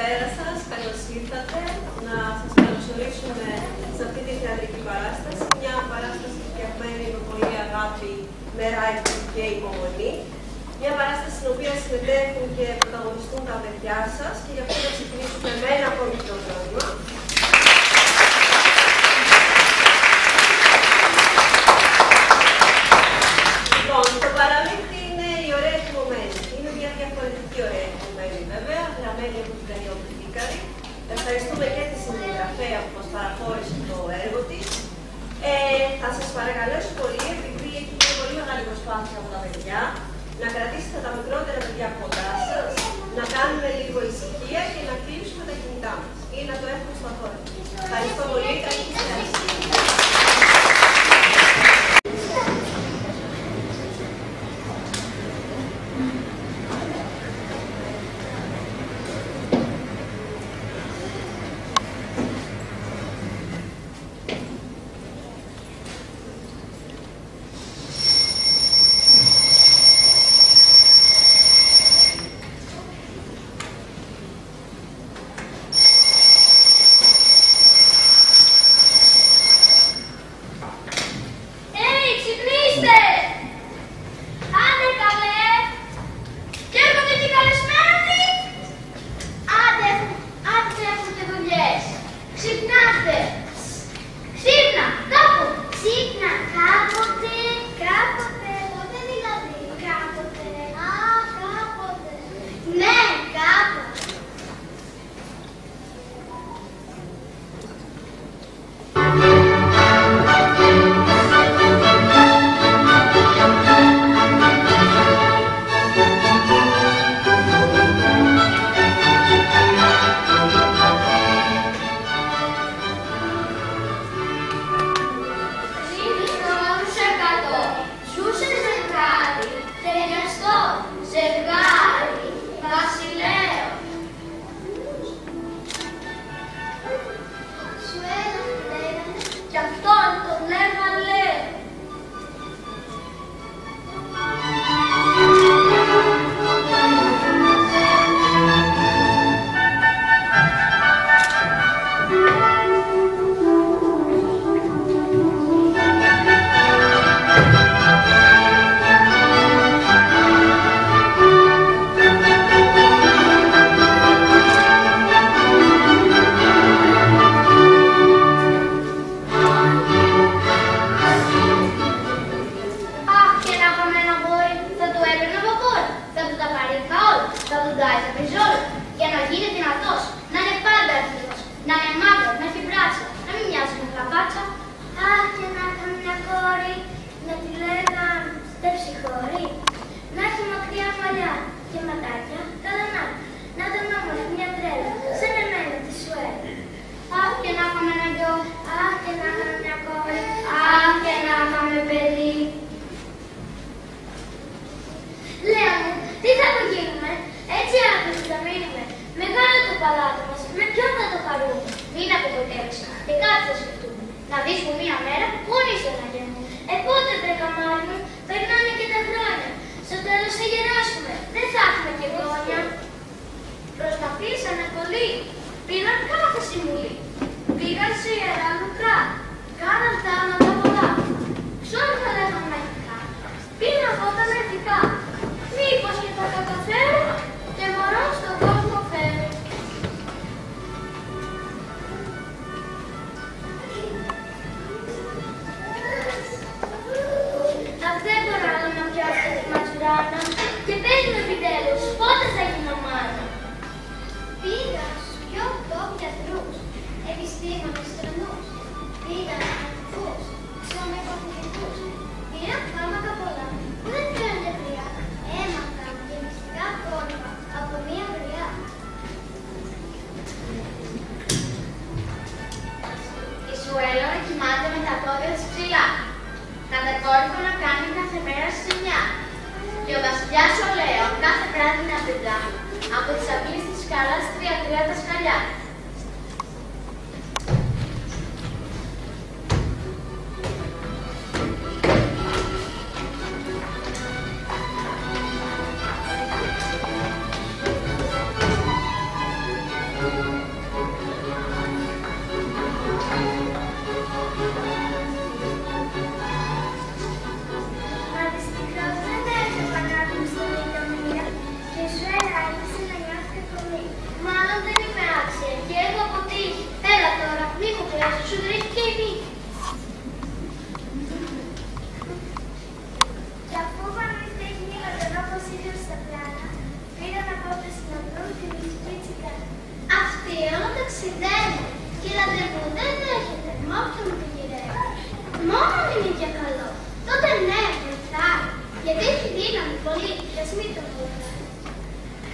Καλησπέρα σας, καλώς ήρθατε. Να σας καλωσορίσουμε σε αυτή τη θεατρική παράσταση. Μια παράσταση φτιαγμένη με πολύ αγάπη, μεράκι και υπομονή. Μια παράσταση στην οποία συμμετέχουν και πρωταγωνιστούν τα παιδιά σας και γι' αυτό θα ξεκινήσουμε με ένα ακόμη μικρό πρόβλημα. Λοιπόν, το παραμύθι είναι η ωραία ετοιμωμένη. Είναι μια διαφορετική ωραία ετοιμωμένη, βέβαια, γραμμένη από την Καριόπη Φίκαρη. Ευχαριστούμε και τη συγγραφέα που μας παραχώρησε το έργο της. Θα σας παρακαλέσω πολύ, επειδή έχει μια πολύ μεγάλη προσπάθεια από τα παιδιά, να κρατήσετε τα μικρότερα παιδιά κοντά σας, να κάνουμε λίγο ησυχία και να κλείσουμε τα κινητά μας ή να το έχουμε στο χώρο. Ευχαριστώ πολύ. Καλή συνέχεια.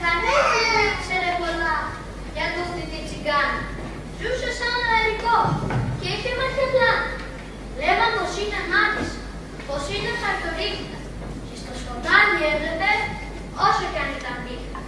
Κανένας δεν ήξερε πολλά για το θητή τσιγκάνο. Ζούσε σαν αερικό και είχε μάτια πλάνα. Λέγαν πως είναι μάτης, πως είναι χαρτορίχτα και στο σκοτάδι έβλεπε όσο κι αν ήταν νύχτα.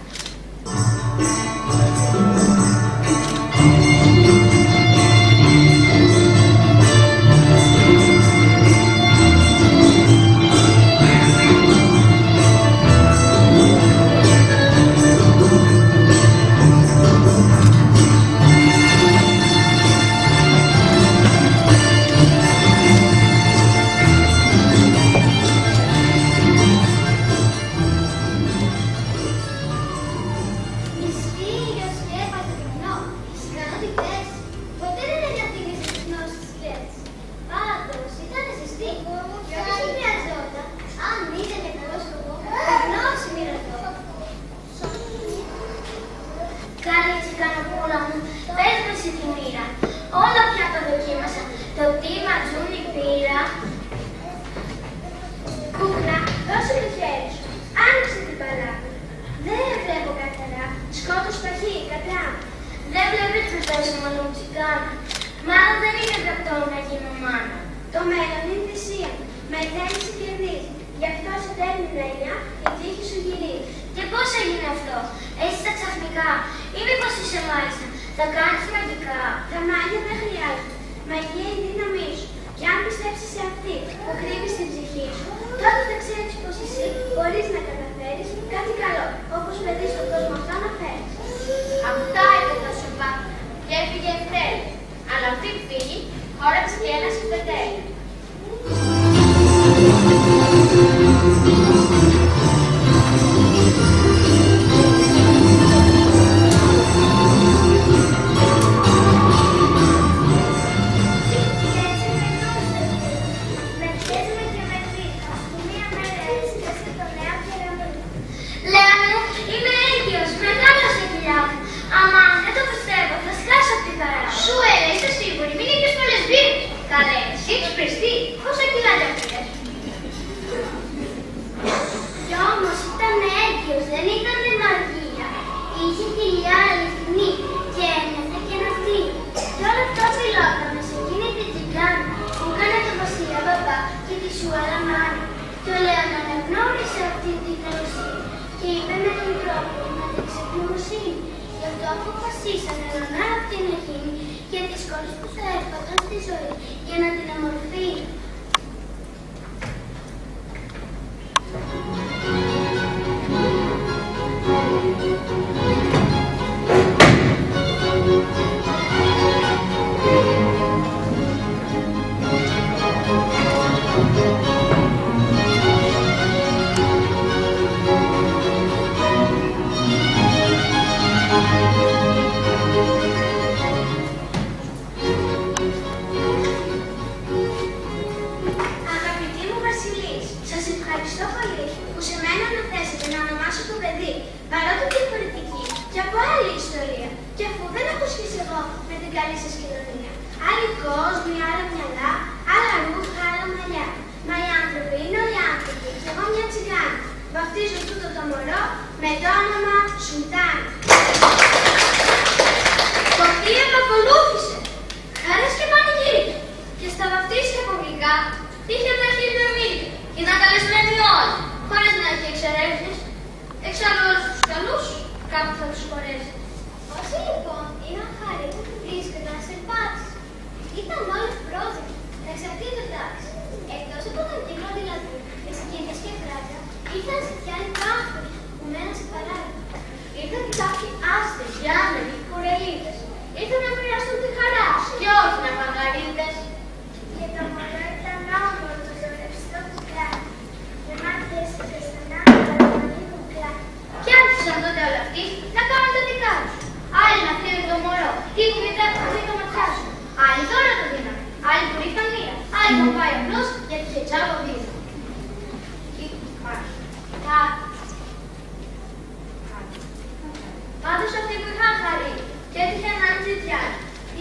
Πάντως αυτοί που είχαν χαρεί και έτυχαν να ζητιάν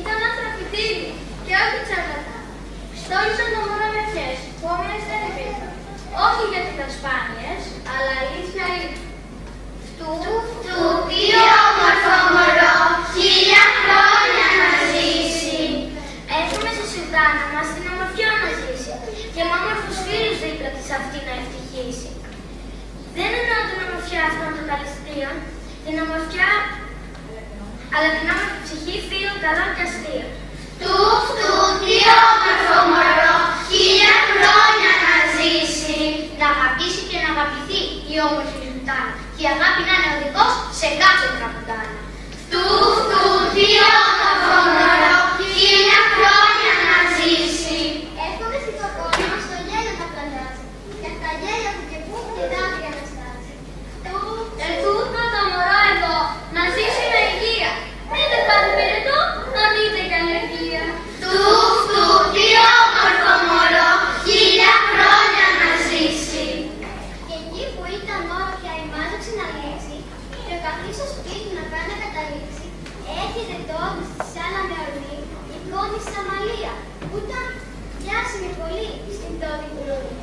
ήταν άνθρωποι τίμοι και όχι τσαρλατάνοι. Στόλισαν το μόνο με ευχές που όμοιες δεν υπήρχαν. Όχι γιατί ήταν σπάνιες, αλλά αλήθεια ήταν. Του τι όμορφο μωρό, 1000 χρόνια να ζήσει. Εύχομαι στη Σουλτάνα μας την ομορφιά να ζήσει και με όμορφους φίλους δίπλα της αυτή να ευτυχήσει. Δεν εννοώ την ομορφιά αυτών των καλυστείων, την ομορφιά, αλλά την όμορφη ψυχή φίλων καλών και αστείων. Του τι όμορφο μωρό, 1000 χρόνια να ζήσει. Να αγαπήσει και να αγαπηθεί η όμορφη Σουλτάνα και η αγάπη να είναι οδηγός σε κάθε τραγουδάνα. Του τι όμορφο μωρό, 1000 χρόνια να ζήσει. Εύχομαι στην κοκόνα μας το γέλιο να πλανιάζει και στα γέλια που και πού τη δάκρυα να στάζει. Τούτο το μωρό εδώ να ζήσει με υγεία. Είτε κάτι πυρετό, αν είτε και ανεργία. Του τι όμορφο μωρό, 1000 χρόνια να ζήσει. Και εκεί που ήταν μόνο πια η μάζεψη να λήξει και ο καθής στο σπίτι να κάνει να καταλήξει, έρχεται τότε στη σάλα με ορμή η κόρη της Αμαλία, που ήταν διάσημη πολύ στην τότε κουλούρια.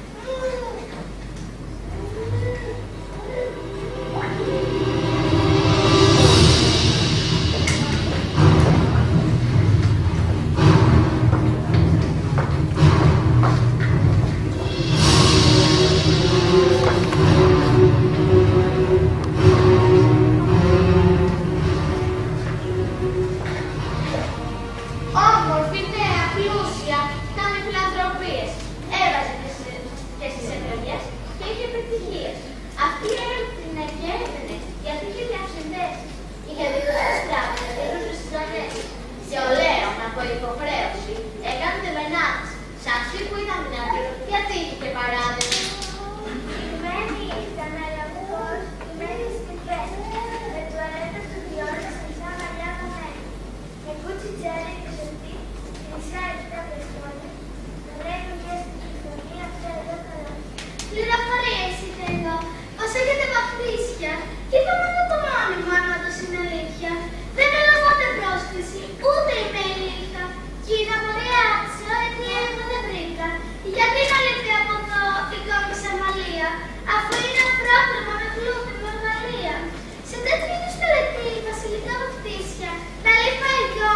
Όμορφη, νέα, πλούσια, κάνει φιλανθρωπίες. Έβαζε και στις εκλογές και είχε επιτυχίες. Αυτή την εγκαίνεται γιατί είχε διαψυνδέσει. Είχε δικούς τράπεζα, δίνούσε στις δανές. Σε ολέο, από υποχρέωση, έκανε τεμενάδες. Σαν αυτή που ήταν δυνατή, γιατί είχε και παράδειγμα. Ημένη ήταν ελαφρώς, ημένη στην πέστη, με τουαλέτα του διόρου στην σαν μαλλιά κομμένη. Με κούτσι τζέρι και σωτή, μισά επτά πεστόνια, με βρέχουν και στην κοινωνία, αυτό εδώ καλά. Πληροφορίες είτε εδώ, πως έχετε βαφτίσια, και είπα μόνο το μόνιμο, αν όντως είναι αλήθεια. Δεν έλαβα ούτε πρόσκληση, ούτε είμαι ηλίθια. Κοίτα μωρία, σε ό,τι εγώ δεν βρήκα. Γιατί να λείπει από εδώ η κόμισα Αμαλία, αφού είναι απρόβλημα με πλούτη, με εργαλεία. Σε τέτοιου είδους τελετή, βασιλικά βαφτίσια, τα λείπα εγώ,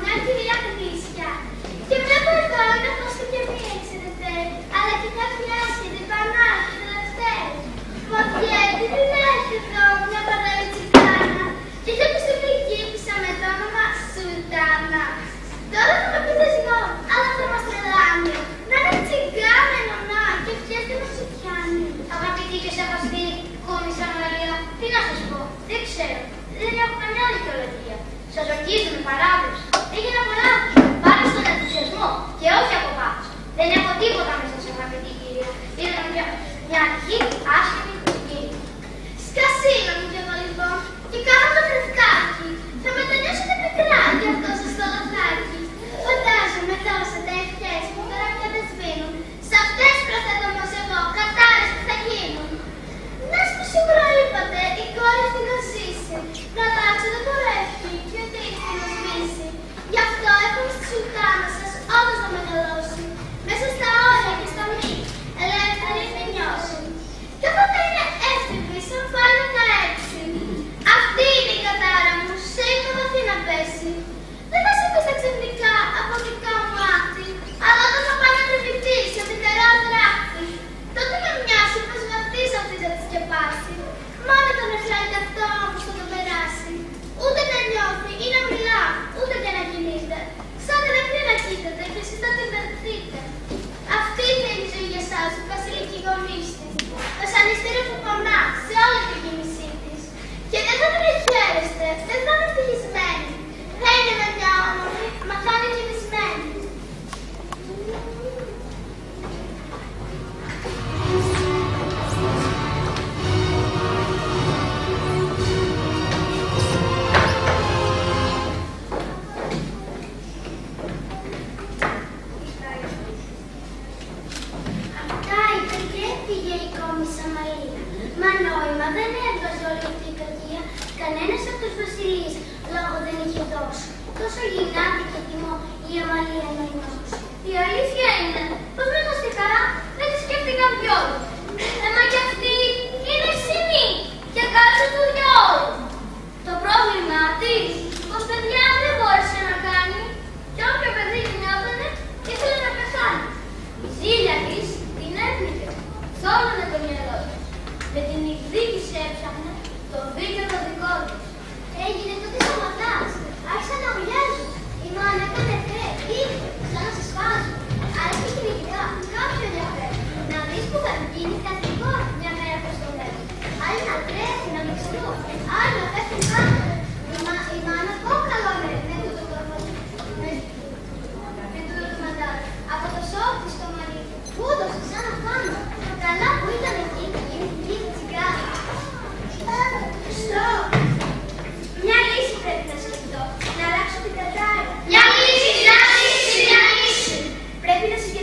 μια κυρία γνήσια. Και βλέπω εδώ να κόστο και μία εξαιρετέρη, αλλά και κάποια άσχετη, πανάρχη, τελευταία. Μοδιέτη, δεν έχει εδώ μια παρέλη τσιγκάνα, και είχε πιστοποιητική πίσα με το όνομα Σουλτάνα. Τώρα θα με πείτε συγγνώμη, αλλά θα μας τρελάνει. Να είναι τσιγκάνα ενωνά και φτιάχνει να σου πιάνει. Αγαπητή και σεβαστή κόμισα Αμαλία, τι να σας πω, δεν ξέρω, δεν έχω καμιά δικαιολογία. Σας ορκίζομαι παράδοση, έγινα πολλά, πάρε στον ενθουσιασμό και όχι από πάθος. Δεν έχω τίποτα μέσα σε αγαπητή κυρία, ήταν μια αρχή άσχημη κυρία. Σκασίλα μου κι εγώ λοιπόν και κάνω το κρυφκάκι. Θα μετανιώσετε πικρά γι' αυτό σας το λαθάκι. Φαντάζομαι τόσα τα ευχές μου τώρα πια δεν σβήνουν. Σ' αυτές προσθέτω όμως εγώ, κατάρες που θα γίνουν. Μιας που σίγουρα είπατε, η κόρη αυτή να ζήσει. Να αλλάξω το κορέφι και ο τρίχτη να σβήσει. Γι' αυτό εύχομαι στη Σουλτάνα σας όντως να μεγαλώσει. Μέσα στα όρια και στα μη, ελεύθερη να νιώσει. Και όποτε είναι έφηβη, σαν πάλι τα έξι. Αυτή είναι η κατάρα μου, σε ύπνο βαθύ να πέσει. Δεν θα σε πεις ξαφνικά από δικά μου άκτη, αλλά όταν θα πάει να τρεβηχτεί σε μητερά δράχτη, τότε με μοιάζει πως βαθύς αυτή θα τη σκεπάσει. Μόνο το νεφλάκι αυτό όμως θα το περάσει. Ούτε να νιώθει ή να μιλά, ούτε και να κινείται. Σαν τα νεφλή να κοίταται και εσείς θα την δεχθείτε. Αυτή είναι η ζωή για εσάς, η βασιλική γονής της. Το σανιστήριο που πονά σε όλη την κίνησή της. Και δεν θα την χαίρεστε, δεν θα είναι ευτυχισμένη. Δεν είναι με μια όμορφη, μα θα είναι κοιμισμένη. Αυτά είπε και έφυγε η κόμισα Αμαλία. Μα νόημα δεν έβγαζε όλη αυτή η κακία. Κανένας από τους βασιλείς λόγο δεν είχε δώσει. Τόσο γιγνάτη και τιμό η Αμαλία να νιώσει. Η αλήθεια είναι πως μέσα στη χαρά δεν τη σκέφτηκαν κιόλας. Μα κι αυτή είναι σημεί και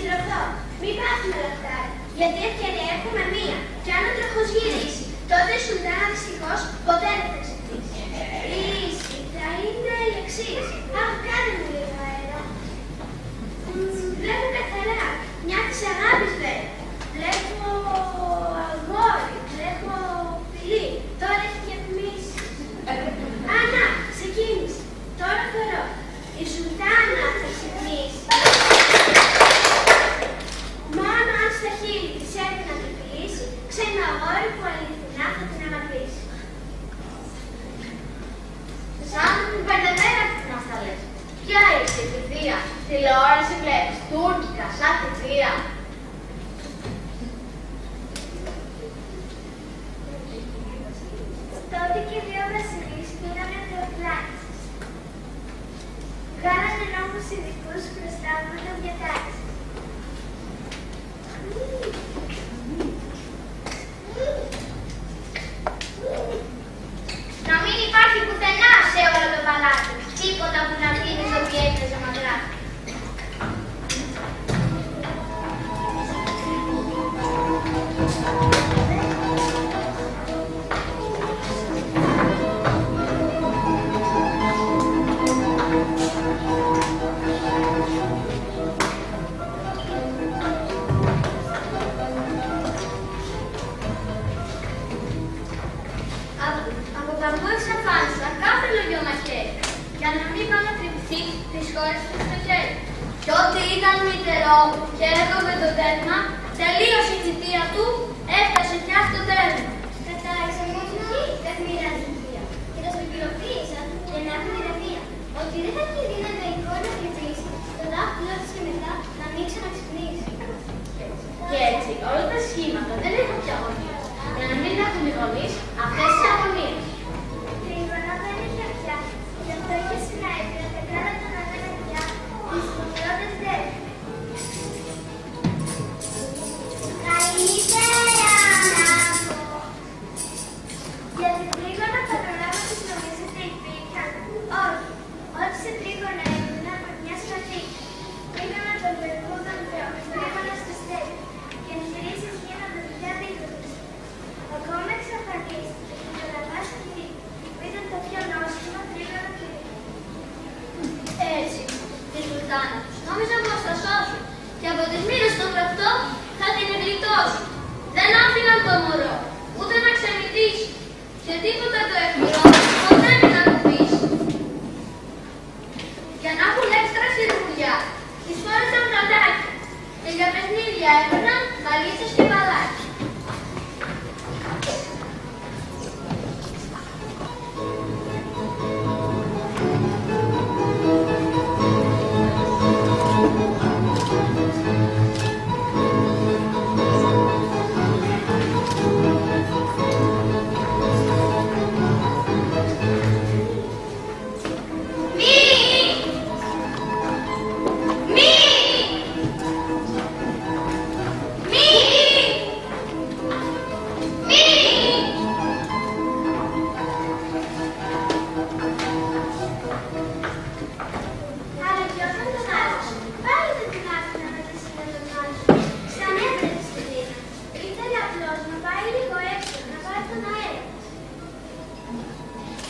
συντροφό. Μην πάθουμε λαχτάρι, γιατί ευκαιρία έχουμε μία. Και αν ο τροχός γυρίσει, τότε η Σουλτάνα δυστυχώς ποτέ δεν θα ξεφύγει. Η λύση θα είναι η εξής. Αχ, κάνε μου λίγο αέρα. Βλέπω καθαρά. Μια της αγάπης βέβαια. Βλέπω αγόρι, βλέπω φιλί. Τώρα έχει διαφημίσει. Ανά, ξεκίνησε. Τώρα θεωρώ. Η Σουλτάνα θα ξυπνήσει. Μόνο αν στα χείλη της έρθει να την φιλήσει, ξένα αγόρι που αληθινά θα την αγαπήσει. Σαν μπερδεμένα μας τα λες. Ποια είσαι η θεία, τηλεόραση βλέπεις, τουρκικά, σαν τη θεία. Τότε και δύο βασιλείς πήγανε θεοπλάκησες. Βγάλανε νόμους ειδικούς μπροστά από τον διατάξεις. Να μην υπάρχει πουθενά σε όλο το παλάτι, τίποτα που να πίνει στο πιέκι σε μαγράτη. Από παντού εξαφάνισαν κάθε λογιό μαχαίρι, για να μην πάνε να κρυφθεί τις χώρες του στο χέρι. Κι ό,τι ήταν μητερό και έκοβε το τέρμα, τελείωσε η θητεία του, έφτασε πια στο τέρμα. Κατάληξαν μόνο εκεί, δεν μοιράζει θεία. Και τα σπικυλοποίησαν για να έχουν ηρεμία. Ότι δεν θα κινδύνευε η κόρη να κρυφτήσει, το δάχτυλό της και μετά να μην ξαναξυπνήσει. Και έτσι όλα τα σχήματα δεν έχουν πια γωνίες, για να μην έχουν οι γονείς αυτές τις αγωνίες. Τρίγωνα δεν είχε πια, γι' αυτό είχε συναέφερα τα κράτα των αδέρφια τις μικρότερες δέρφες. Καλύτερα να πω. Για την τρίγωνα πατρονάβα της νομίζετε υπήρχαν. Όχι, ό,τι σε τρίγωνα έμειναν από μια σπαθή. Τρίγωνα των περκούδων θεών, τρίγωνα στο στέλι. Και νηστηρήσεις γίνονται πια δίκτυες. Ακόμα εξαφανίστηκε και το λαβά σκηνή, που ήταν το πιο νόστιμο τρίγωνο κλειδί. Έτσι, τη Σουλτάνα τους νόμιζαν πως θα σώσουν και από τις μοίρες των γραφτών θα την εγκλητώσουν. Δεν άφηναν το μωρό, ούτε να ξεμητήσει και τίποτα το αιχμηρό ποτέ μην ακουμπήσει. Για να έχουν έξτρα σιρκουλιά, τις φόρεσαν βραδάκια και για παιχνίδια έπαιρναν βαλίτσες και μπαλάκια. Αλλά κι όταν τον άκουσε, πάλι δεν την άφηνα να τη συναντωνάζει. Ξανέβρεπε στη Δίνα. Ήθελε απλώς να πάει λίγο έξω, να πάρει τον αέρα.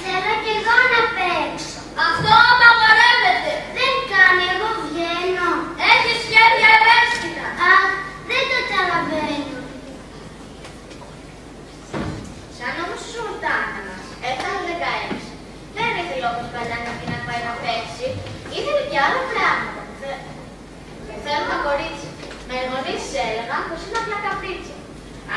Θέλω κι εγώ να παίξω. Αυτό απαγορεύεται. Δεν κάνει, εγώ βγαίνω. Έχει σχέδια ευαίσθητα. Αχ, δεν το καταλαβαίνω. Σαν όμως η Σουλτάνα μας έφτανε 16. Δεν ήθελε όπως παλιά να πει να πάει να παίξει. Ήθελε και άλλα πράγματα. Θέλουν τα κορίτσια. Με οι γονείς της έλεγαν πως είναι απλά καπρίτσια.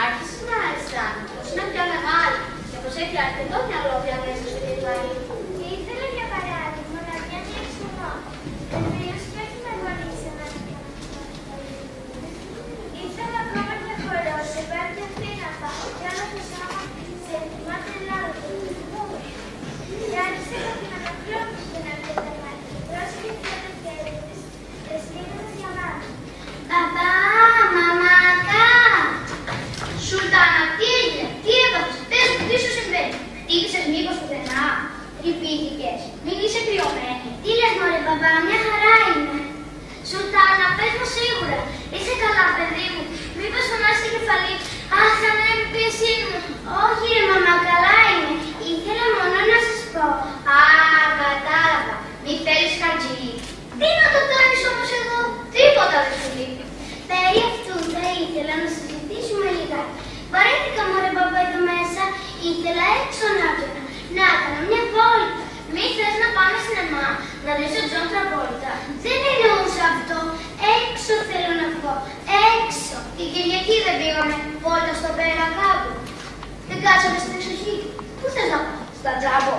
Άρχισε να αισθάνεται πως είναι πιο μεγάλη και πως έχει αρκετό μυαλό πια μέσα στο κεφάλι. Και ήθελε για παράδειγμα να βγαίνει έξω μόνο. Βεβαίως και όχι με γονείς εμένα. Ήθελε ακόμα και χορό, σε πάρει και αυτή να πάω κι άλλο το σώμα σε θυμάται Ελλάδα. Και άρχισε να την αναπλώξει την αρκετά μάτια. Πρόσεχε πια το χέρι της, εστίγοντας για μάνα. Παπά, μαμάκα! Σουλτάνα, τι έγινε, τι έπαθες, πες μου, τι σου συμβαίνει. Χτύπησες μήπως πουθενά. βόλτα στον πέρα κάπου. Δεν κάτσαμε στην εξοχή. Πού θες να πάω? Στα τζάμπο.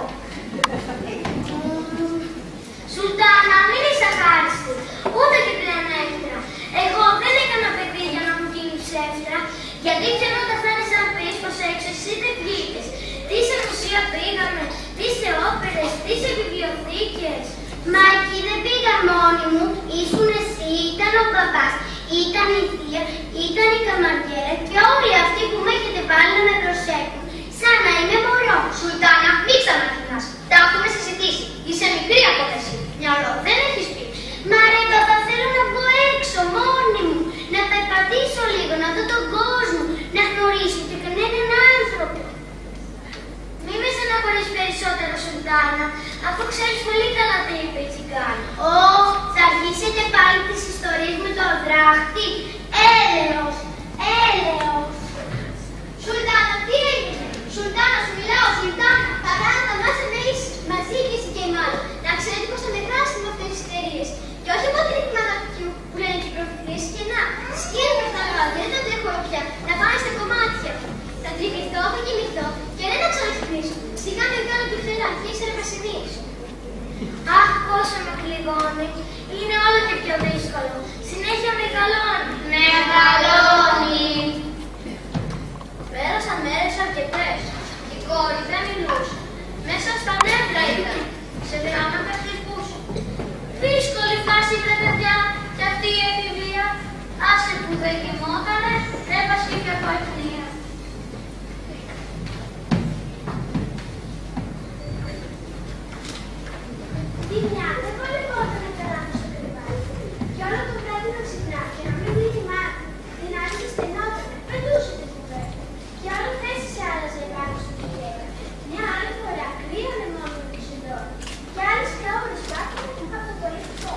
Σουλτάνα, μην είσαι αχάριστη. Ούτε και πλεονέκτρα. Εγώ δεν έκανα παιδί για να μου γίνει ψεύτρα. Γιατί ξέρω όταν θα είναι σαν πεις πως έξω εσύ δεν βγήκες. Τι σε μουσεία πήγαμε, τι σε όπερες, τι σε βιβλιοθήκες. Μα εκεί δεν πήγα μόνη μου. Ήσουν εσύ, ήταν ο παπάς, ήταν η θεία, ήταν η καμαριέρα και όλοι αυτοί που με έχετε βάλει να με προσέχουν. Σαν να είμαι μωρό. Σουλτάνα, μην ξανακρινάς. Τα έχουμε συζητήσει. Είσαι μικρή από εσύ. Μυαλό δεν έχεις πει. Μα ρε παπά, θέλω να βγω έξω μόνη μου. Να περπατήσω λίγο, να δω τον κόσμο, να γνωρίσω και κανέναν άνθρωπο. Μη με στεναχωρείς περισσότερο, Σουλτάνα, αφού ξέρεις πολύ καλά τι είπε η τσιγκάνα. Θα αρχίσετε πάλι τις ιστορίες με το δράχτη. Έλεος, έλεος. Σουλτάνα, τι έγινε? Σουλτάνα, σου μιλάω, Σουλτάνα. Παράτα, να σε μίλησες μαζί και εσύ και η μάνα. Να ξέρετε πως θα με χάσετε με αυτές τις εταιρείες. Και όχι από την εκμεταλλευτική που λένε και προφητές και να. Σκύλε με αυτά τα δεν τα τρέχω πια. Να πάνε στα κομμάτια. Θα τρυπηθώ, θα κοιμηθώ και δεν θα ξαναξυπνήσω. Σιγά με κάνω τη φτερά και ύστερα θα συνήθω. Αχ, πόσο με κλειδώνει. Είναι όλο και πιο δύσκολο. Συνέχεια μεγαλώνει. Μεγαλώνει. Πέρασαν μέρες αρκετές. Η κόρη δεν μιλούσε. Μέσα στα νεύρα ήταν. Σε γράμματα χτυπούσε. Δύσκολη φάση, βρε παιδιά, κι αυτή η εφηβεία. Άσε που δεν κοιμότανε, έβασκε και από ευθεία. Τι μια, δεν βολευόταν να περάσω στο κρεβάτι. Κι όλο το βράδυ να ξυπνά και να μην δει τη μάτι. Την άλλη σε στενότανε, πετούσε την κουβέρτα. Κι όλο θέση σε άλλαζε πάνω στο τηλέφωνο. Μια άλλη φορά κρύωνε μόνο του συντρόφου. Κι άλλες καώρες πάθανε από το κορυφικό.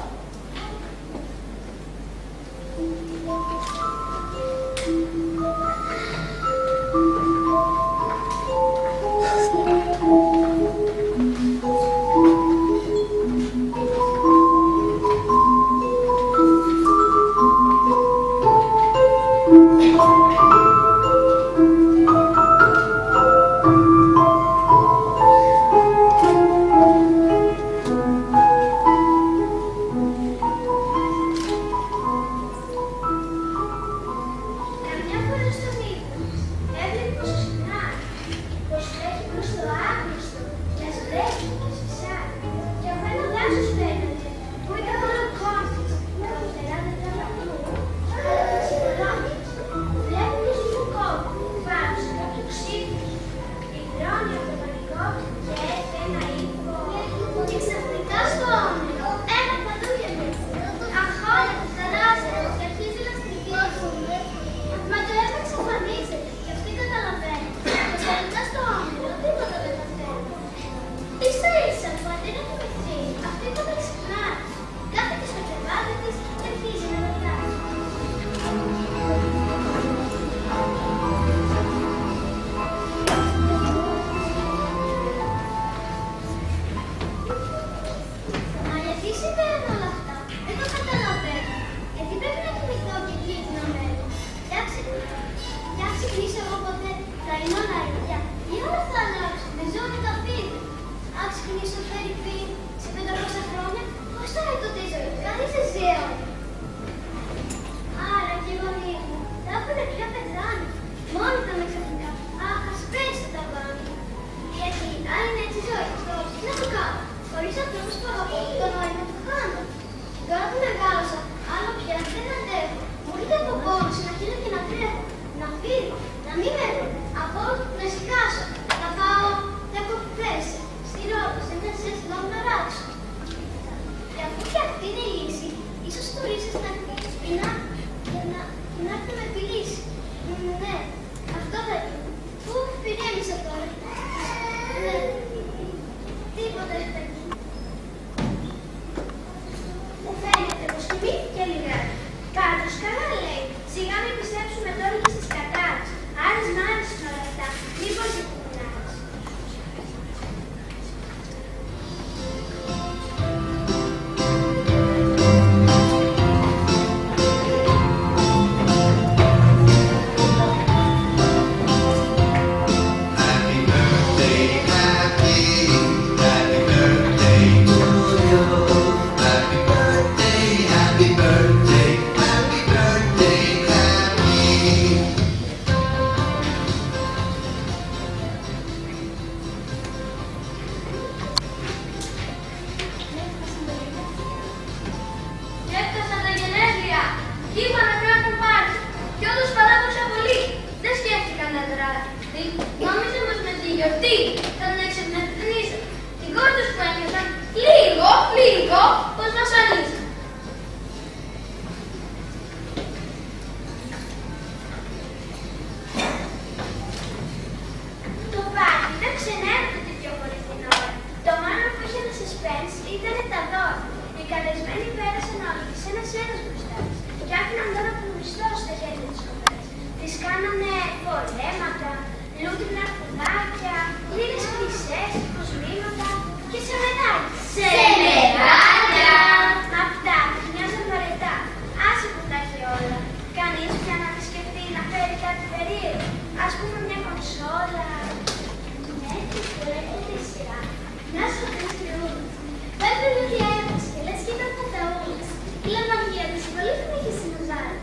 Καμιά φορά στον ύπνο έβλεπε πως ξυπνάει, πως τρέχει προς το άγνωστο και ας βρέχει και σφυσάει. Και από ένα δάσος φαίνεται που ήταν όλο κόστης, με φουτερά δεν τα λαπτούν, αλλά τα ξυπνώνεις. Βλέπεις του κόμπου πάνω σε κάποιο ξύφος, υδρώνει από το πανικό και έφε ένα ύπνο. Και ξαφνικά στο όνειρο ένα παντούγενο, αχόλατο, θαλάσσιο και αρχίζει να στριγγίζει. Μα το αίμα εξαφανίζεται και αυτή καταλαβαίνει πως τελικά στο όνειρο τίποτα δεν παθαίνει. Ίσα ίσα που αντί να κοιμηθεί, αυτή πάντα ξυπνάει. Κάθεται στο κρεβάτι της και αρχίζει να ρωτάει. Μα γιατί συμβαίνουν όλα αυτά, δεν το καταλαβαίνω. Γιατί πρέπει να κοιμηθώ και εκεί να μένω. Κι αν ξυπνήσω εγώ ποτέ, θα είμαι όλα ίδια. Ή όλα θα αλλάξουν, με ζώνη τα φίδια. Αν ξυπνήσω φερρυπίν σε 500 χρόνια, πώς θα είναι τότε η ζωή, κανείς δεν ζει αιώνια. Άρα και οι γονείς μου θα έχουν πια πεθάνει. Μόνοι θα με ξαφνικά. Αχ, ας πέσει το ταβάνι. Γιατί αν είναι έτσι η ζωή, τι να το κάνω. Χωρίς ανθρώπους που αγαπώ, το νόημα του χάνω. Τώρα που μεγάλωσα, άλλο πια δεν αντέχω. Μου ήρθε από πόνος να χείλω και να τρέχω. Να φύγω, να μην μένω. Από όλο να σηκάσω. Να πάω 10 κοπές. Στη Ρόδο, σε μια σέστη να ράξω. Και αφού και αυτή είναι η λύση, ίσως το γιορτή θα τον εξυπνίζαν. Την κόρη τους που ένιωσαν λίγο πως βασανίζαν. Το πάρτι δεν ξενέρωνε την πιο πολύ την ώρα. Το μόνο που είχε ένα suspense ήταν τα δώρα. Οι καλεσμένοι πέρασαν όλοι σε ένας μπροστά της και άφηναν δώρα από τον μισθό στα χέρια της κοπέλας. Της κάνανε φορέματα, λούτρινα κουδάκια, λίγες χρυσές, κοσμήματα και σε μετάλλια. Σε μετάλλια! Αυτά τους μοιάζαν βαρετά. Άσε που τα έχει όλα. Κανείς πια να τη σκεφτεί να φέρει κάτι περίεργο. Ας πούμε μια κονσόλα. Έτσι που έρχεται η σειρά. Να σου πει ούλες. Βέβαια ότι έβασε και λες και ήταν παταούλες. Η λαμαργία της υπολήθημε και συνοζάρα.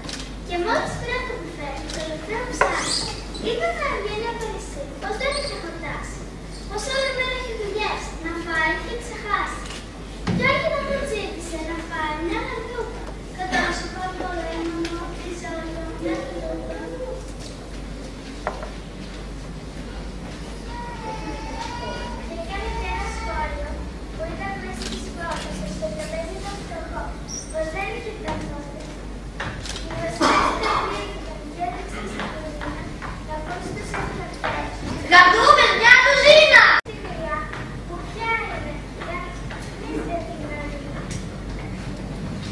Και μόλις πήρα το μπουφέ, το τελευταίο ψάρι. Ήταν να βγαίνει από εσύ, πως δεν είχε χορτάσει. Πως όλη μέρα έχει δουλειές, να φάει και ξεχάσει. Κι όχι να τον ζήτησε να φάει μια γαρδούπα. Κατά να σου πω το λέμα μου, πίσω όλο μια γαρδούπα. Και κάνετε ένα σχόλιο που ήταν μέσα στις πρώτες, στο τραπέζι των φτωχών, πως δεν είχε ταυτότητα. Η βασιλέση δεν πλήθηκαν και έδειξε στην κουζίνα τα πόστος αυτές. Γατούμε μια κουζίνα! Τη γριά που φτιάχνε για μίστε την γράμμα.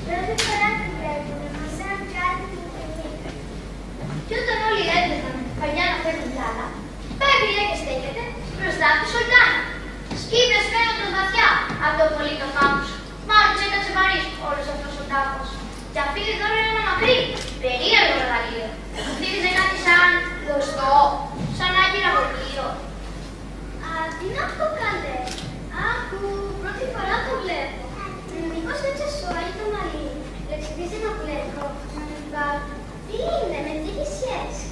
Πρώτη φορά την βλέπουμε, μας σαν κάτι την θυμήκα. Κι όταν όλοι έτρεχαν παλιά να φέρουν πλάτα, πάει η γριά και στέκεται μπροστά από τη σολτάνα. Σκύβες φαίνονταν βαθιά από το πολύ καφάμους. Μάλλον τους έκατσε βαρύς όλος αυτός ο τάφος. Κι αφήνει τώρα ένα μακρύ, περίεργο εργαλείο. Του θύμιζε κάτι σαν δωστό, σαν άκυρα βολείο. Α, τι είναι αυτό καλέ. Άκου, πρώτη φορά το βλέπω. Μήπως έτσι σώει το μαλλί. Λεξιδίζει να βλέπω. Τι είναι, με τι έχει σχέση.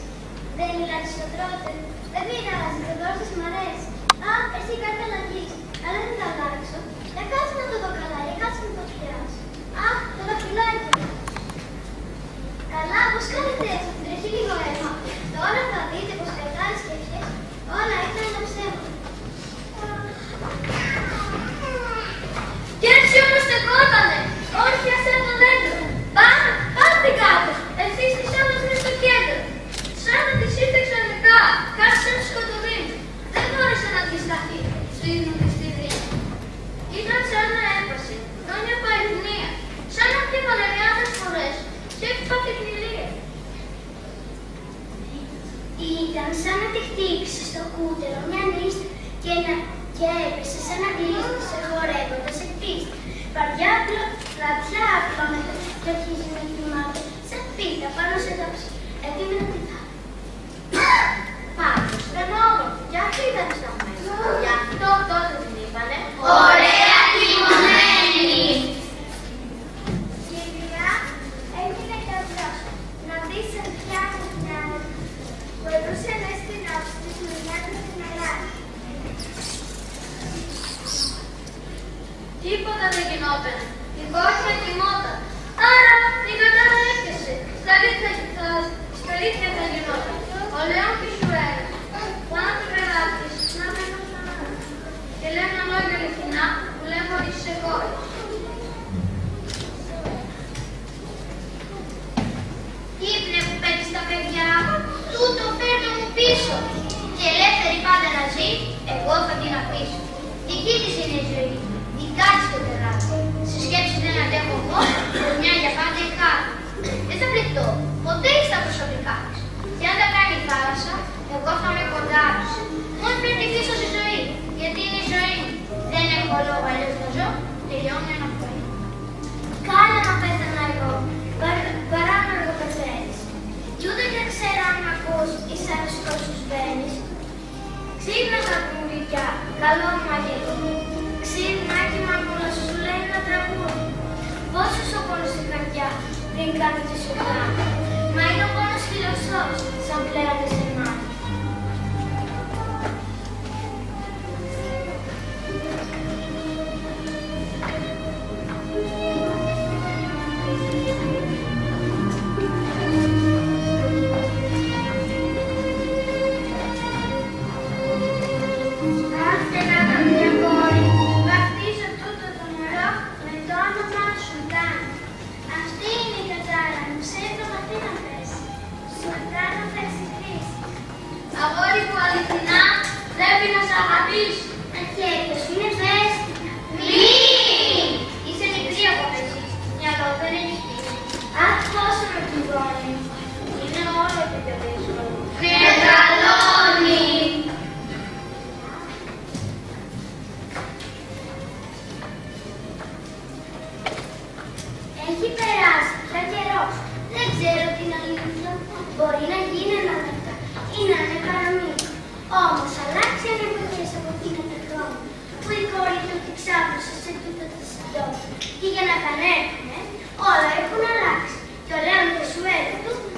Δεν μιλάει στο τρότε. Δεν πειράζει, το δώρο σας μ' αρέσει. Α, εσύ κάτι αλλαγής. Αλλά δεν θα αλλάξω. Για κάτσε να το δω καλά, για κάτσε να το πιάσω. Α, το δαχτυλάκι. Καλά, πώς κάνετε έτσι, την τρέχει λίγο αίμα. Τώρα θα δείτε πως κατάρεις και ευχές, όλα ήταν ένα ψέμα. Κι έτσι όμως στεκότανε, όρθια σαν το δέντρο. Πάτε κάτω, ευθύς της άλλας μες στο κέντρο. Σαν να της ήρθε ξαφνικά, κάτι σαν σκοτωμένη. Δεν μπόρεσε να αντισταθεί στο ύπνο της στη βρύση. Ήταν σαν να έπασε, χρόνια παροιμνία, σαν να χτύπανε άλλες φορές και έπαθε κνηλία. Ήταν σαν να τη χτύπησε στο κούτερο μια νύστα και έπεσε σαν να γλίστησε χορεύοντας εκτίστη. Βαριά πλατιά απλώνεται και αρχίζει να θυμάται σαν πίτα πάνω σε δόση. Έτοιμη να τη θάβει. Πάντως δεν όμορφη, κι αυτή ήταν στο μέσα. Γι' αυτό τότε την είπανε Ωραία κοιμωμένη! Η γριά έγινε καβλός. Να δεις αν φτιάχνει την άλλη. Μπορούσε να στην όψη της μουλιάς με την Ελλάδα. τίποτα δεν γινότανε. Η κόρη κοιμόταν. Άρα η κατάρα έφτασε. Στα αλήθεια θα γινόταν. Ο Λέων Φυσουέλα, πάνω του κρεβάτης, να μένω και λένε λόγια αληθινά που λένε χωρίς σε κόρη. Ύπνε που παίρνει στα παιδιά, τούτο φέρνω μου πίσω. Και ελεύθερη πάντα να ζει, εγώ θα την αφήσω. Δική της είναι η ζωή, δικά της το τεράστιο. Στη σκέψη δεν αντέχω εγώ, πως μια για πάντα η χάρη. Δεν θα πληκτώ, ποτέ στα προσωπικά της. Και αν τα κάνει η θάλασσα, εγώ θα με κοντά της. Μόλις παίρνει πίσω στη ζωή, γιατί είναι η ζωή μου. Δεν έχω λόγο αλλιώς να ζω, τελειώνει ένα πρωί. Κάνε να πέθανα εγώ, παρά να αργοπεθαίνεις. Κι ούτε και ξέρω αν μ' ακούς ή σ' αρεσκός σου μπαίνεις. Ξύπνα τα κουμπίκια, καλό μαγικό. Ξύπνα και μαγούλα σου λέει ένα τραγούδι. Πόσο σου πόνος στην καρδιά, πριν κάνει τη σουρδά. Μα είναι ο πόνος φιλοσός, σαν πλέον σε μάτι. Μπορεί να γίνει ανάμεικτα ή να είναι παραμύθι. Όμως αλλάξει αν εποχές από εκείνα τα χρόνια που η κόρη του τη ξάπλωσε σε τούτο το συντό. Και για να επανέλθουμε, όλα έχουν αλλάξει. Και ο Λέοντας σου του